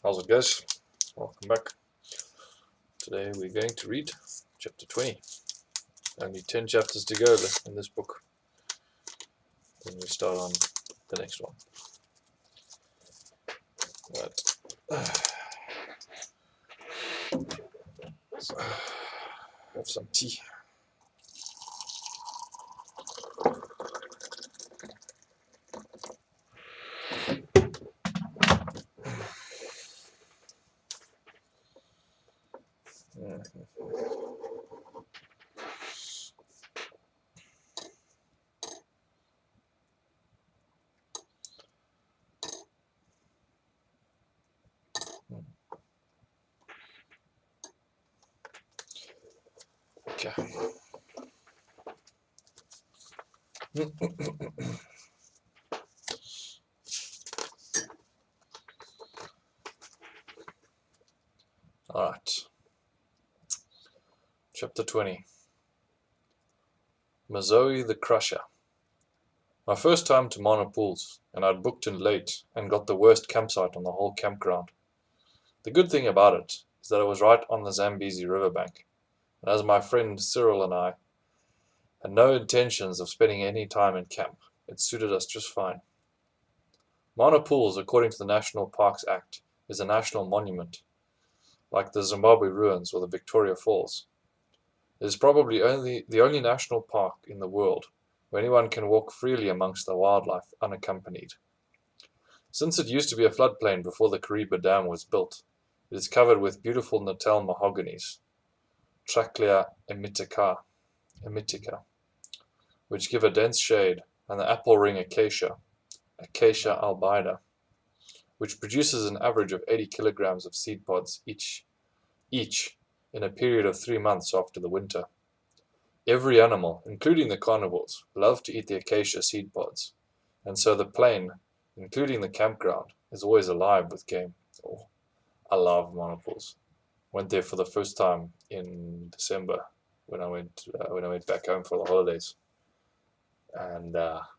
How's it, guys? Welcome back. Today we're going to read chapter 20. Only 10 chapters to go in this book. Then we start on the next one. Right. So, have some tea. Okay. Alright. Chapter 20. Mazoe the Crusher. My first time to Mana Pools, and I'd booked in late and got the worst campsite on the whole campground. The good thing about it is that it was right on the Zambezi riverbank, and as my friend Cyril and I had no intentions of spending any time in camp, it suited us just fine. Mana Pools, according to the National Parks Act, is a national monument, like the Zimbabwe ruins or the Victoria Falls. It is probably the only national park in the world where anyone can walk freely amongst the wildlife unaccompanied. Since it used to be a floodplain before the Kariba Dam was built, it is covered with beautiful Natal mahoganies, Trachlea emitica, which give a dense shade, and the apple ring acacia, Acacia albida, which produces an average of 80 kilograms of seed pods each in a period of 3 months after the winter. Every animal, including the carnivores, love to eat the acacia seed pods, and so the plain, including the campground, is always alive with game. Oh, I love Mana Pools. Went there for the first time in December when I went back home for the holidays, and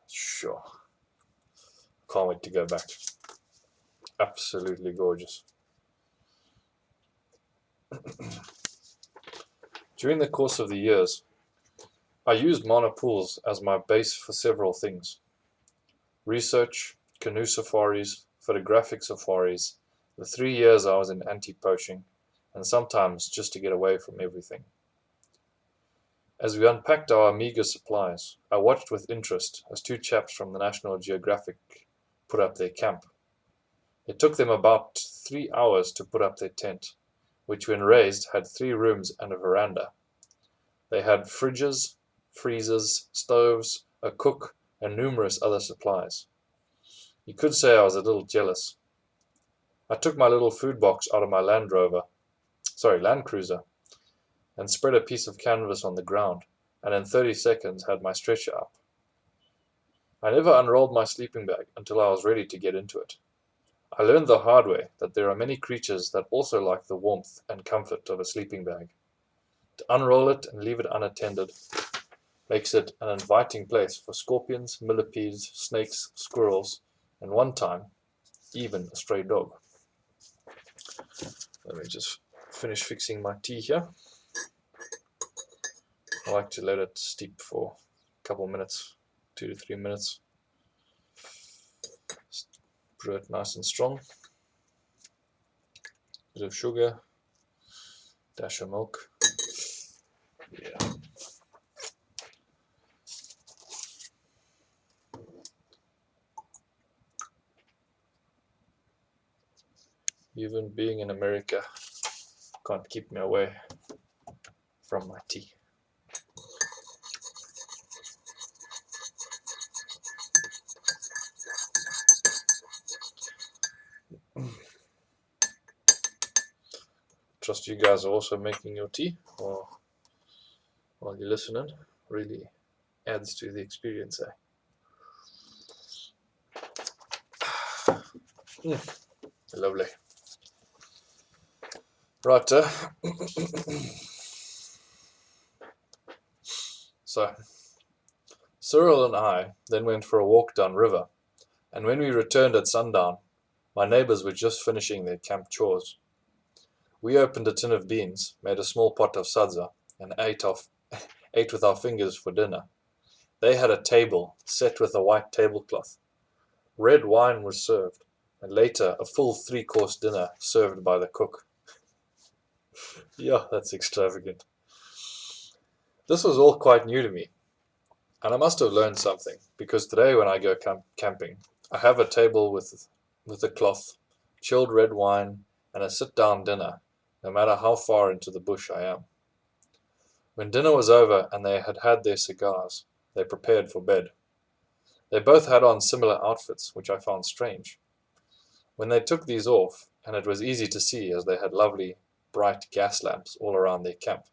sure, can't wait to go back. Absolutely gorgeous. During the course of the years, I used Mana Pools as my base for several things: research, canoe safaris, photographic safaris, the 3 years I was in anti-poaching, and sometimes just to get away from everything. As we unpacked our meager supplies, I watched with interest as 2 chaps from the National Geographic put up their camp. It took them about 3 hours to put up their tent, which when raised had 3 rooms and a veranda. They had fridges, freezers, stoves, a cook, and numerous other supplies. You could say I was a little jealous. I took my little food box out of my Land Cruiser, and spread a piece of canvas on the ground, and in 30 seconds had my stretcher up. I never unrolled my sleeping bag until I was ready to get into it. I learned the hard way that there are many creatures that also like the warmth and comfort of a sleeping bag. To unroll it and leave it unattended makes it an inviting place for scorpions, millipedes, snakes, squirrels, and one time, even a stray dog. Let me just finish fixing my tea here. I like to let it steep for a couple minutes, 2 to 3 minutes. Brew it nice and strong. Bit of sugar, dash of milk. Yeah. Even being in America can't keep me away from my tea. Trust you guys are also making your tea or while you're listening. Really adds to the experience, eh? Lovely. Right, so Cyril and I then went for a walk downriver, and when we returned at sundown, My neighbors were just finishing their camp chores. We opened a tin of beans, made a small pot of sadza, and ate with our fingers for dinner. They had a table set with a white tablecloth. Red wine was served, and later a full three-course dinner served by the cook. Yeah, that's extravagant. This was all quite new to me, and I must have learned something, because today when I go camping, I have a table with a cloth, chilled red wine, and a sit-down dinner, no matter how far into the bush I am. When dinner was over and they had had their cigars, they prepared for bed. They both had on similar outfits, which I found strange. When they took these off, and it was easy to see as they had lovely, bright gas lamps all around their camp,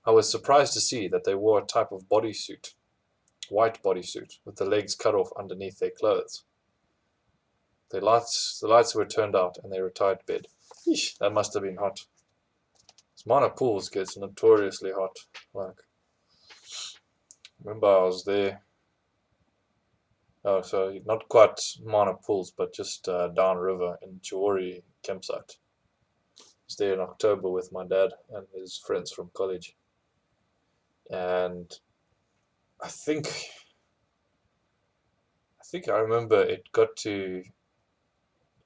I was surprised to see that they wore a type of bodysuit, white bodysuit, with the legs cut off underneath their clothes. The lights were turned out and they retired to bed. Eesh, that must have been hot. Mana pools gets notoriously hot. Like, remember I was there. Oh, so not quite Mana pools, but just downriver in Chiwori campsite. I was there in October with my dad and his friends from college, and I think I remember it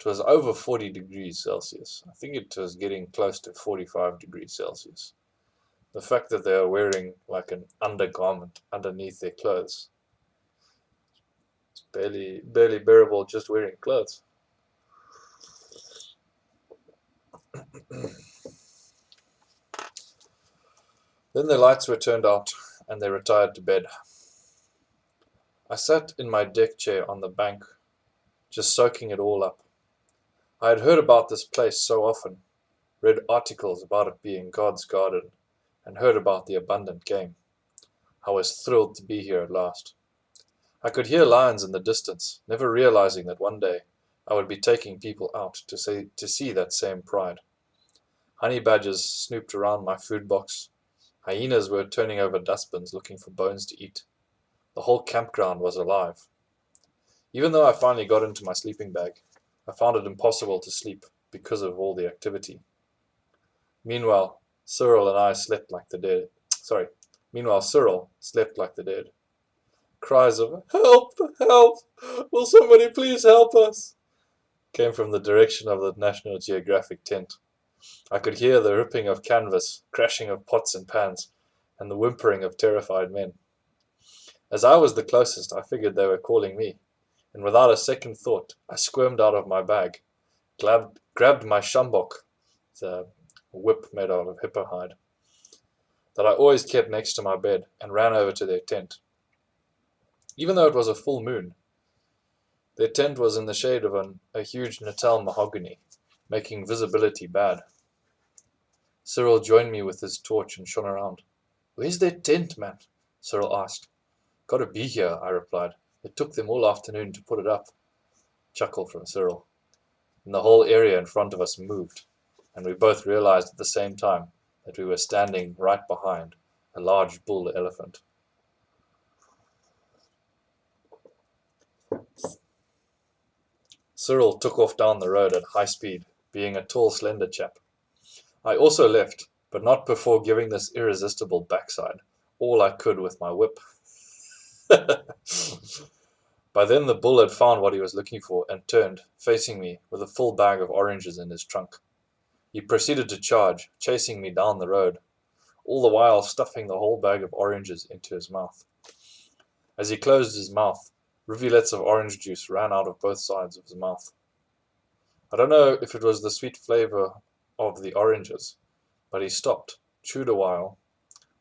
was over 40 degrees Celsius. I think it was getting close to 45 degrees Celsius. The fact that they are wearing like an undergarment underneath their clothes, it's barely bearable just wearing clothes. Then the lights were turned out and they retired to bed. I sat in my deck chair on the bank, just soaking it all up. I had heard about this place so often, read articles about it being God's garden, and heard about the abundant game. I was thrilled to be here at last. I could hear lions in the distance, never realizing that one day I would be taking people out to see that same pride. Honey badgers snooped around my food box. Hyenas were turning over dustbins looking for bones to eat. The whole campground was alive. Even though I finally got into my sleeping bag, I found it impossible to sleep because of all the activity. Meanwhile, Cyril slept like the dead. Cries of "Help! Help! Will somebody please help us?" came from the direction of the National Geographic tent. I could hear the ripping of canvas, crashing of pots and pans, and the whimpering of terrified men. As I was the closest, I figured they were calling me, and without a second thought, I squirmed out of my bag, grabbed my sjambok, the whip made out of hippo hide, that I always kept next to my bed, and ran over to their tent. Even though it was a full moon, their tent was in the shade of a huge Natal mahogany, making visibility bad. Cyril joined me with his torch and shone around. "Where's their tent, man?" Cyril asked. "Gotta be here," I replied. "It took them all afternoon to put it up." Chuckle from Cyril. And the whole area in front of us moved, and we both realized at the same time that we were standing right behind a large bull elephant. Cyril took off down the road at high speed, being a tall, slender chap. I also left, but not before giving this irresistible backside all I could with my whip. By then the bull had found what he was looking for and turned, facing me, with a full bag of oranges in his trunk. He proceeded to charge, chasing me down the road, all the while stuffing the whole bag of oranges into his mouth. As he closed his mouth, rivulets of orange juice ran out of both sides of his mouth. I don't know if it was the sweet flavor of the oranges, but he stopped, chewed a while,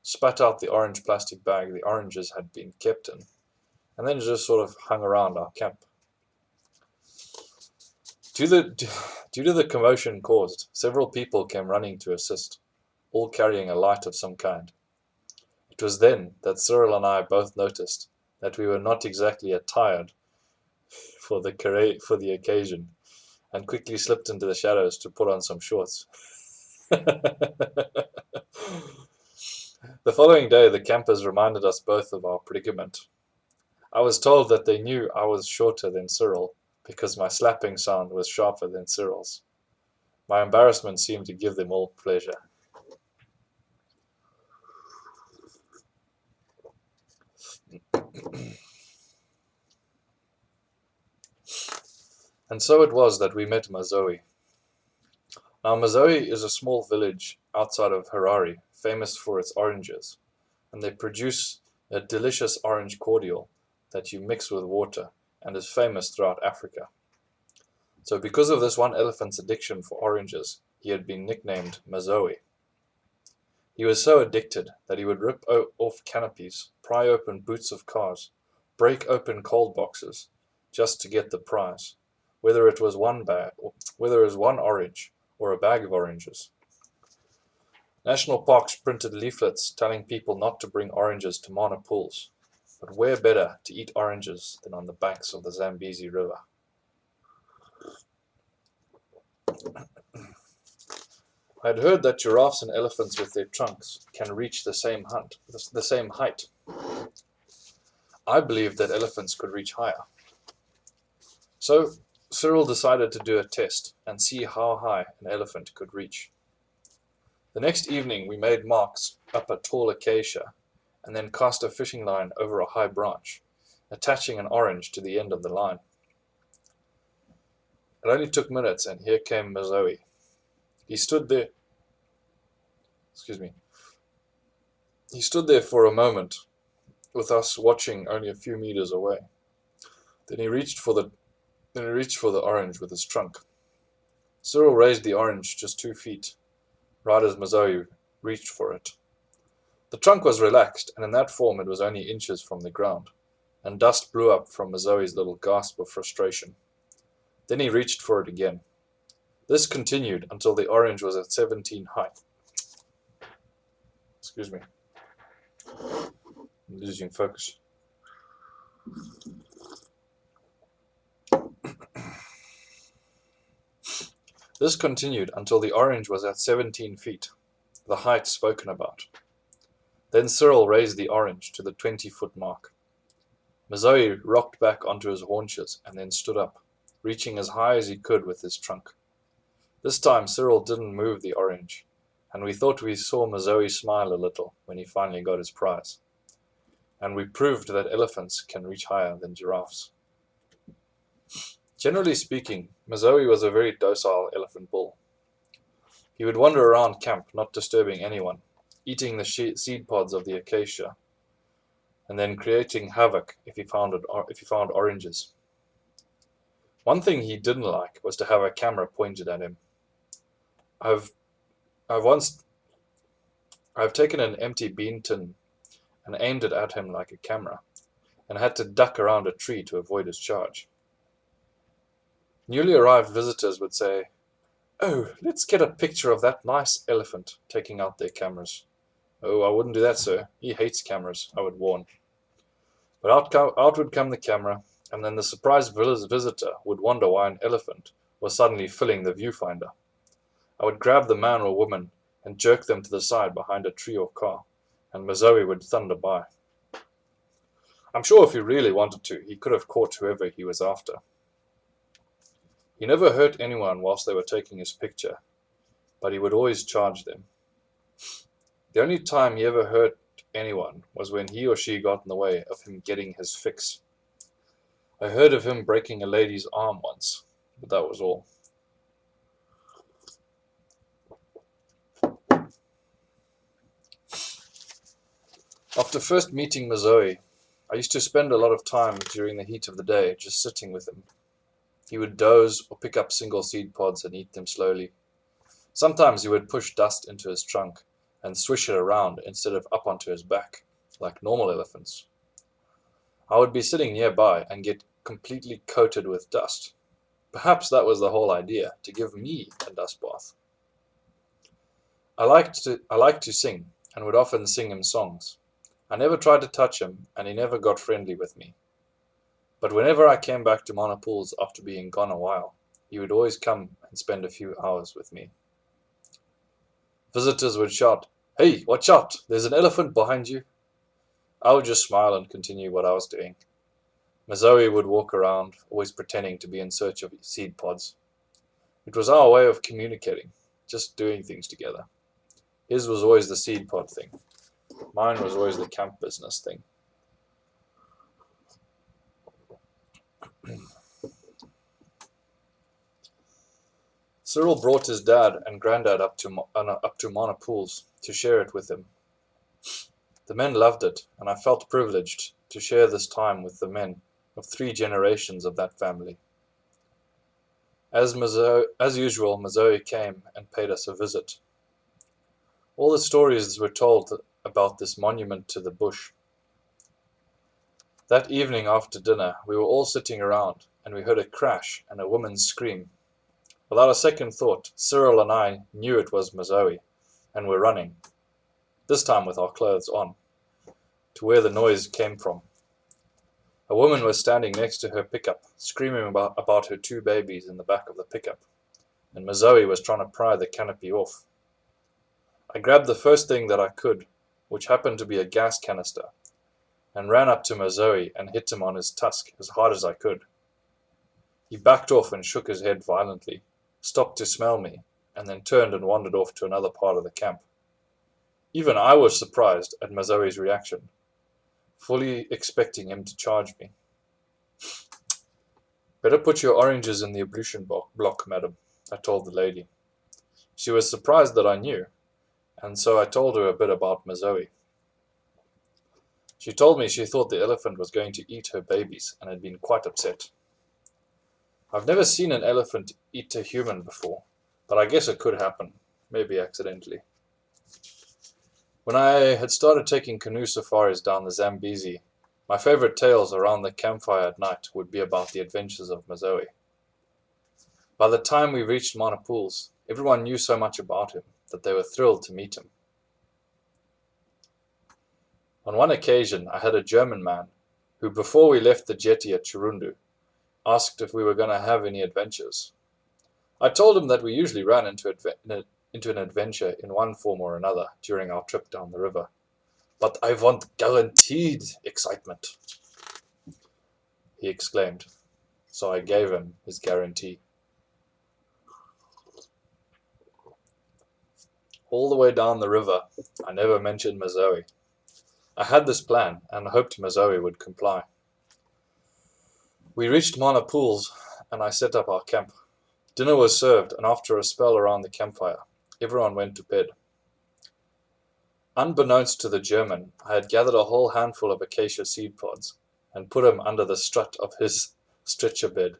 spat out the orange plastic bag the oranges had been kept in, and then just sort of hung around our camp. Due to the commotion caused, several people came running to assist, all carrying a light of some kind. It was then that Cyril and I both noticed that we were not exactly attired for the occasion, and quickly slipped into the shadows to put on some shorts. The following day, the campers reminded us both of our predicament. I was told that they knew I was shorter than Cyril, because my slapping sound was sharper than Cyril's. My embarrassment seemed to give them all pleasure. And so it was that we met Mazoe. Now Mazoe is a small village outside of Harare, famous for its oranges, and they produce a delicious orange cordial that you mix with water and is famous throughout Africa. So because of this one elephant's addiction for oranges, he had been nicknamed Mazoe. He was so addicted that he would rip off canopies, pry open boots of cars, break open cold boxes, just to get the prize, whether it was one orange or a bag of oranges. National parks printed leaflets telling people not to bring oranges to Mana pools, but where better to eat oranges than on the banks of the Zambezi River? I had heard that giraffes and elephants with their trunks can reach the same height. I believed that elephants could reach higher. So Cyril decided to do a test and see how high an elephant could reach. The next evening we made marks up a tall acacia and then cast a fishing line over a high branch, attaching an orange to the end of the line. It only took minutes and here came Mazoe. He stood there for a moment, with us watching only a few meters away. Then he reached for the orange with his trunk. Cyril raised the orange just 2 feet, right as Mazoe reached for it. The trunk was relaxed, and in that form it was only inches from the ground, and dust blew up from Mazoe's little gasp of frustration. Then he reached for it again. This continued until the orange was at 17 height. Excuse me. I'm losing focus. This continued until the orange was at 17 feet, the height spoken about. Then Cyril raised the orange to the 20-foot mark. Mazoe rocked back onto his haunches and then stood up, reaching as high as he could with his trunk. This time Cyril didn't move the orange, and we thought we saw Mazoe smile a little when he finally got his prize. And we proved that elephants can reach higher than giraffes. Generally speaking, Mazoe was a very docile elephant bull. He would wander around camp, not disturbing anyone, eating the seed pods of the acacia, and then creating havoc if he found oranges. One thing he didn't like was to have a camera pointed at him. I've taken an empty bean tin and aimed it at him like a camera, and had to duck around a tree to avoid his charge. Newly arrived visitors would say, "Oh, let's get a picture of that nice elephant," taking out their cameras. "Oh, I wouldn't do that, sir. He hates cameras," I would warn. But out would come the camera, and then the surprised visitor would wonder why an elephant was suddenly filling the viewfinder. I would grab the man or woman and jerk them to the side behind a tree or car, and Mazoe would thunder by. I'm sure if he really wanted to, he could have caught whoever he was after. He never hurt anyone whilst they were taking his picture, but he would always charge them. The only time he ever hurt anyone was when he or she got in the way of him getting his fix. I heard of him breaking a lady's arm once, but that was all. After first meeting Mazoe, I used to spend a lot of time during the heat of the day just sitting with him. He would doze or pick up single seed pods and eat them slowly. Sometimes he would push dust into his trunk and swish it around instead of up onto his back, like normal elephants. I would be sitting nearby and get completely coated with dust. Perhaps that was the whole idea, to give me a dust bath. I liked to sing and would often sing him songs. I never tried to touch him, and he never got friendly with me. But whenever I came back to Mana Pools after being gone a while, he would always come and spend a few hours with me. Visitors would shout, "Hey, watch out, there's an elephant behind you." I would just smile and continue what I was doing. Mazoe would walk around, always pretending to be in search of seed pods. It was our way of communicating, just doing things together. His was always the seed pod thing. Mine was always the camp business thing. Cyril brought his dad and granddad up to Mana Pools to share it with him. The men loved it, and I felt privileged to share this time with the men of 3 generations of that family. As usual, Mazoe came and paid us a visit. All the stories were told about this monument to the bush. That evening after dinner, we were all sitting around, and we heard a crash and a woman's scream. Without a second thought, Cyril and I knew it was Mazoe, and were running, this time with our clothes on, to where the noise came from. A woman was standing next to her pickup, screaming about her 2 babies in the back of the pickup, and Mazoe was trying to pry the canopy off. I grabbed the first thing that I could, which happened to be a gas canister, and ran up to Mazoe and hit him on his tusk as hard as I could. He backed off and shook his head violently, stopped to smell me, and then turned and wandered off to another part of the camp. Even I was surprised at Mazoe's reaction, fully expecting him to charge me. "Better put your oranges in the ablution block, madam," I told the lady. She was surprised that I knew, and so I told her a bit about Mazoe. She told me she thought the elephant was going to eat her babies and had been quite upset. I've never seen an elephant eat a human before, but I guess it could happen, maybe accidentally. When I had started taking canoe safaris down the Zambezi, my favorite tales around the campfire at night would be about the adventures of Mazoe. By the time we reached Mana Pools, everyone knew so much about him that they were thrilled to meet him. On one occasion, I had a German man who, before we left the jetty at Chirundu, asked if we were going to have any adventures. I told him that we usually ran into an adventure in one form or another during our trip down the river. "But I want guaranteed excitement," he exclaimed. So I gave him his guarantee. All the way down the river, I never mentioned Mazoe. I had this plan and hoped Mazoe would comply. We reached Mana Pools and I set up our camp. Dinner was served, and after a spell around the campfire, everyone went to bed. Unbeknownst to the German, I had gathered a whole handful of acacia seed pods and put them under the strut of his stretcher bed.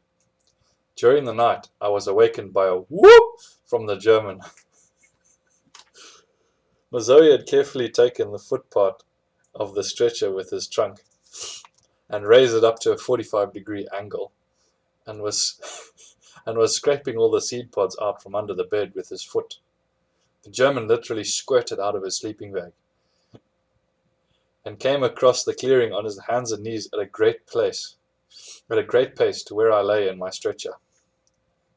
During the night, I was awakened by a whoop from the German. Mazoe had carefully taken the foot part of the stretcher with his trunk and raised it up to a 45-degree angle, and was scraping all the seed pods out from under the bed with his foot. The German literally squirted out of his sleeping bag and came across the clearing on his hands and knees at a great pace to where I lay in my stretcher.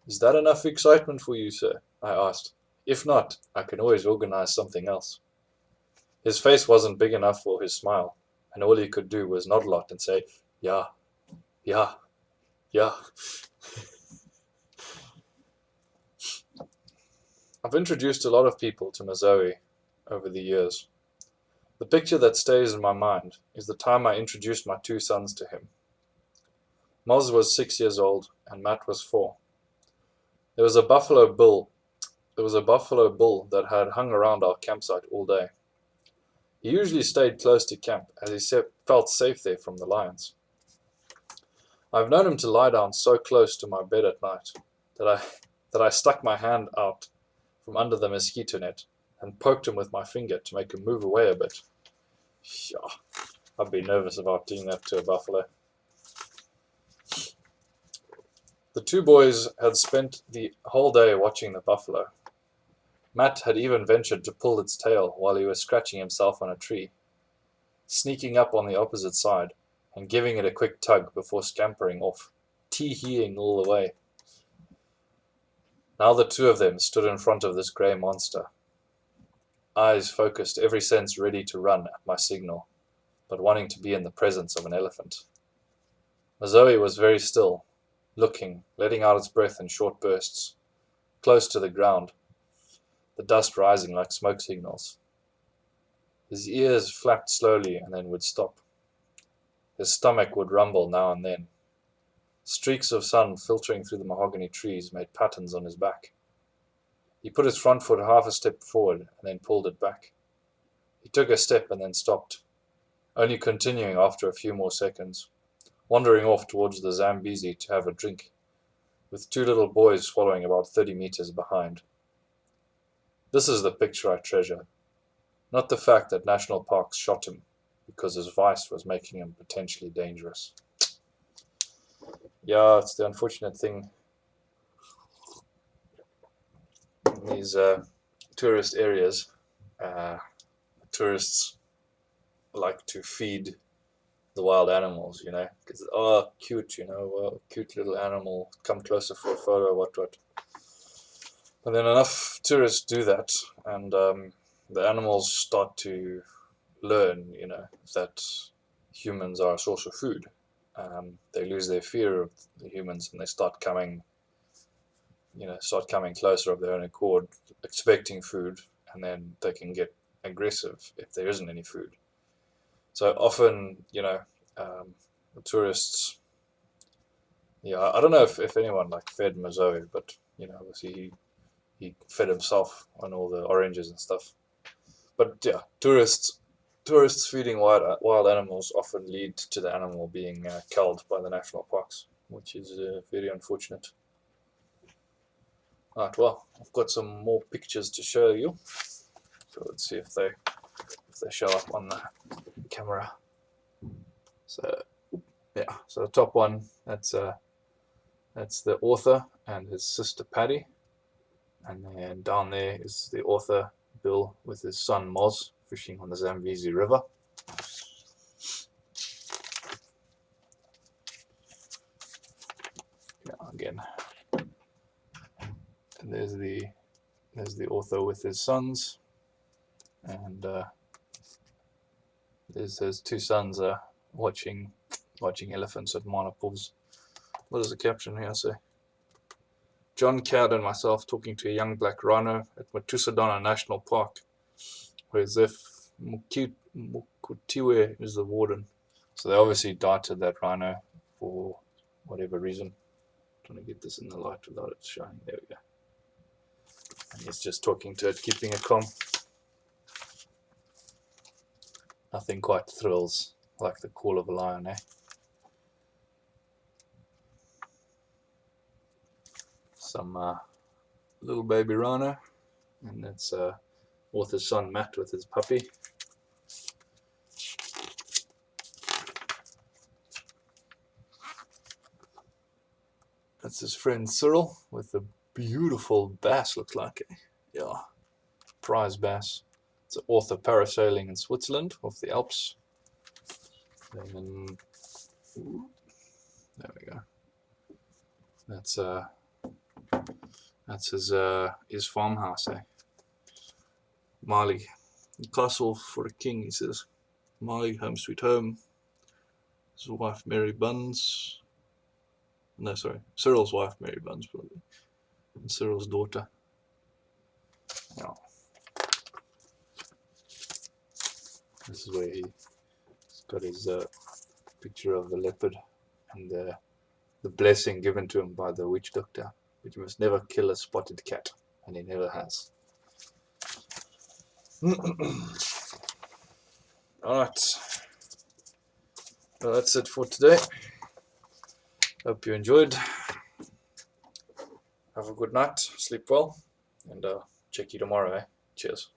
"Is that enough excitement for you, sir?" I asked. "If not, I can always organize something else." His face wasn't big enough for his smile, and all he could do was nod a lot and say, "Yeah, yeah, yeah." I've introduced a lot of people to Mazoe over the years. The picture that stays in my mind is the time I introduced my 2 sons to him. Moz was 6 years old and Matt was 4. There was a buffalo bull that had hung around our campsite all day. He usually stayed close to camp as he felt safe there from the lions. I've known him to lie down so close to my bed at night that I stuck my hand out from under the mosquito net and poked him with my finger to make him move away a bit. I'd be nervous about doing that to a buffalo. The 2 boys had spent the whole day watching the buffalo. Matt had even ventured to pull its tail while he was scratching himself on a tree, sneaking up on the opposite side and giving it a quick tug before scampering off, tee-heeing all the way. Now the 2 of them stood in front of this grey monster, eyes focused, every sense ready to run at my signal, but wanting to be in the presence of an elephant. Mazoe was very still, looking, letting out its breath in short bursts, close to the ground, the dust rising like smoke signals. His ears flapped slowly and then would stop. His stomach would rumble now and then. Streaks of sun filtering through the mahogany trees made patterns on his back. He put his front foot half a step forward and then pulled it back. He took a step and then stopped, only continuing after a few more seconds, wandering off towards the Zambezi to have a drink, with two little boys following about 30 meters behind. This is the picture I treasure, not the fact that national parks shot him because his vice was making him potentially dangerous. Yeah, it's the unfortunate thing. In these tourist areas, tourists like to feed the wild animals, because, oh, cute, cute little animal, come closer for a photo, what. And then enough tourists do that, and the animals start to learn, that humans are a source of food. They lose their fear of the humans, and they start coming closer of their own accord, expecting food, and then they can get aggressive if there isn't any food. So often, the tourists, I don't know if anyone fed Mazoe, but obviously he fed himself on all the oranges and stuff. But yeah, tourists feeding wild animals often lead to the animal being killed by the national parks, which is very unfortunate. Right, well, I've got some more pictures to show you. So let's see if they show up on the camera. So yeah, so the top one, that's the author and his sister Paddy, and then down there is the author Bill with his son Moz fishing on the Zambezi River. Yeah, again, and there's the author with his sons, and there's his two sons watching elephants at Mana pools. What does the caption here say? John Cad and myself talking to a young black rhino at Matusadana National Park, where Zef Mukutiwe is the warden. So they obviously darted that rhino for whatever reason. I'm trying to get this in the light without it shining. There we go. And he's just talking to it, keeping it calm. Nothing quite thrills like the call of a lion, eh? Some little baby rhino, and that's author's son Matt with his puppy. That's his friend Cyril with the beautiful bass, looks like. Yeah, prize bass. It's an author parasailing in Switzerland off the Alps. Then, there we go. That's his farmhouse, eh? Mali, castle for a king, he says. Mali, home sweet home. His wife Mary Buns. No, sorry, Cyril's wife Mary Buns, probably, and Cyril's daughter. Yeah. This is where he's got his picture of the leopard and the blessing given to him by the witch doctor, which you must never kill a spotted cat, and he never has. Alright, well, that's it for today. Hope you enjoyed. Have a good night, sleep well, and check you tomorrow, eh? Cheers.